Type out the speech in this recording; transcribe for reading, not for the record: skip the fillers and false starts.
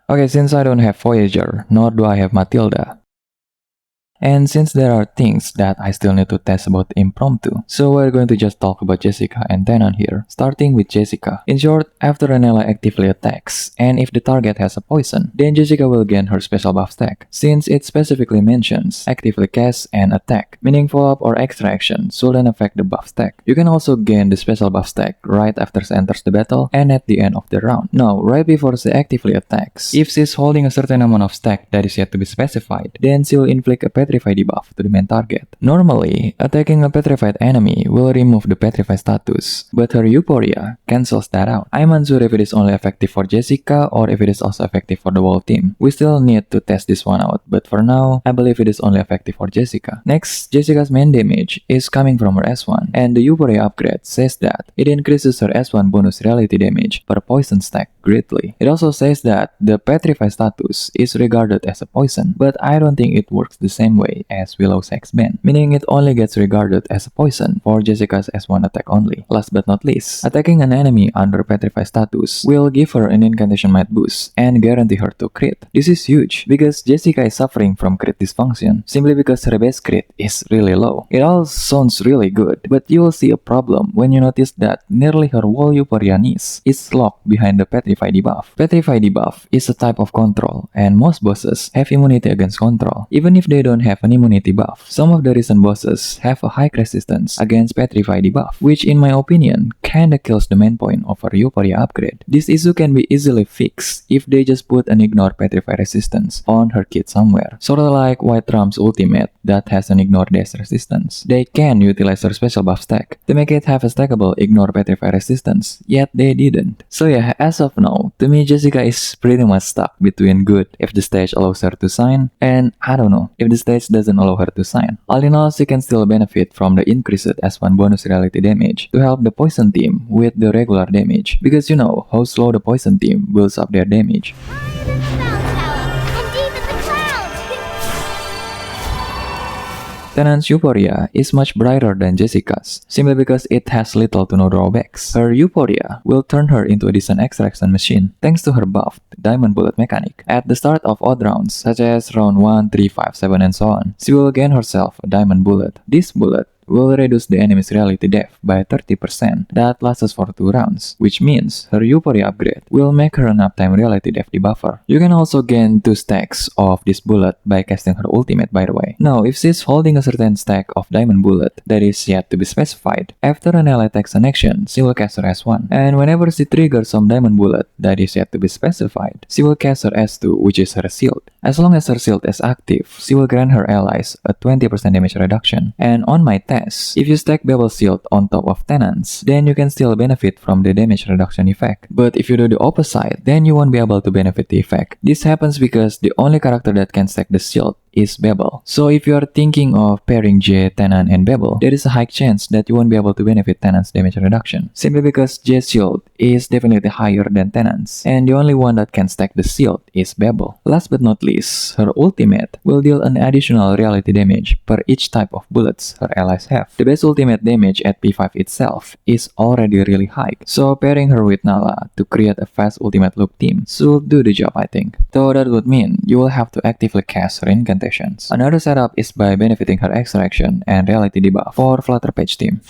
Okay, since I don't have Voyager, nor do I have Matilda, and since there are things that I still need to test about impromptu, so we're going to just talk about Jessica and Tennant here, starting with Jessica. In short, after an ally actively attacks, and if the target has a poison, then Jessica will gain her special buff stack, since it specifically mentions actively cast and attack, meaning follow-up or extra action shouldn't affect the buff stack. You can also gain the special buff stack right after she enters the battle and at the end of the round. Now, right before she actively attacks, if she's holding a certain amount of stack that is yet to be specified, then she'll inflict a Petrify debuff to the main target. Normally, attacking a petrified enemy will remove the Petrify status, but her Euphoria cancels that out. I'm unsure if it is only effective for Jessica or if it is also effective for the whole team. We still need to test this one out, but for now, I believe it is only effective for Jessica. Next, Jessica's main damage is coming from her S1, and the Euphoria upgrade says that it increases her S1 bonus reality damage per poison stack greatly. It also says that the Petrify status is regarded as a poison, but I don't think it works the same way as Willow's X-Band, meaning it only gets regarded as a poison for Jessica's S1 attack only. Last but not least, attacking an enemy under Petrify status will give her an incantation might boost and guarantee her to crit. This is huge because Jessica is suffering from crit dysfunction simply because her base crit is really low. It all sounds really good, but you will see a problem when you notice that nearly her whole Euphoria niece is locked behind the Petrify debuff. Petrify debuff is a type of control, and most bosses have immunity against control, even if they don't have an immunity buff. Some of the recent bosses have a high resistance against Petrify debuff, which in my opinion kinda kills the main point of her Euphoria upgrade. This issue can be easily fixed if they just put an ignore Petrify resistance on her kit somewhere. Sorta like White Rum's ultimate that has an ignore dash resistance. They can utilize her special buff stack to make it have a stackable ignore Petrify resistance, yet they didn't. So yeah, as of now, to me Jessica is pretty much stuck between good if the stage allows her to sign, and I don't know if the stage doesn't allow her to sign. All in all, she can still benefit from the increased S1 bonus reality damage to help the poison team with the regular damage, because you know how slow the poison team builds up their damage. Tennant's Euphoria is much brighter than Jessica's, simply because it has little to no drawbacks. Her Euphoria will turn her into a decent extraction machine, thanks to her buffed Diamond Bullet mechanic. At the start of odd rounds, such as round 1, 3, 5, 7 and so on, she will gain herself a Diamond Bullet. This bullet will reduce the enemy's reality depth by 30% that lasts for 2 rounds, which means her Euphoria upgrade will make her an uptime reality depth debuffer. You can also gain 2 stacks of this bullet by casting her ultimate, by the way. Now, if she's holding a certain stack of Diamond Bullet that is yet to be specified, after an ally takes an action, she will cast her S1, and whenever she triggers some Diamond Bullet that is yet to be specified, she will cast her S2, which is her shield. As long as her shield is active, she will grant her allies a 20% damage reduction, and on my test, if you stack Babel Shield on top of Tennant's, then you can still benefit from the damage reduction effect. But if you do the opposite, then you won't be able to benefit the effect. This happens because the only character that can stack the shield is Babel. So if you are thinking of pairing Jay, Tennant, and Babel, there is a high chance that you won't be able to benefit Tennant's damage reduction, simply because Jay's shield is definitely higher than Tennant's, and the only one that can stack the shield is Babel. Last but not least, her ultimate will deal an additional reality damage per each type of bullets her allies have. The base ultimate damage at P5 itself is already really high, so pairing her with Nala to create a fast ultimate loop team should do the job, I think. Though that would mean you will have to actively cast her incantations. Another setup is by benefiting her extraction and reality debuff for Flutter Page team.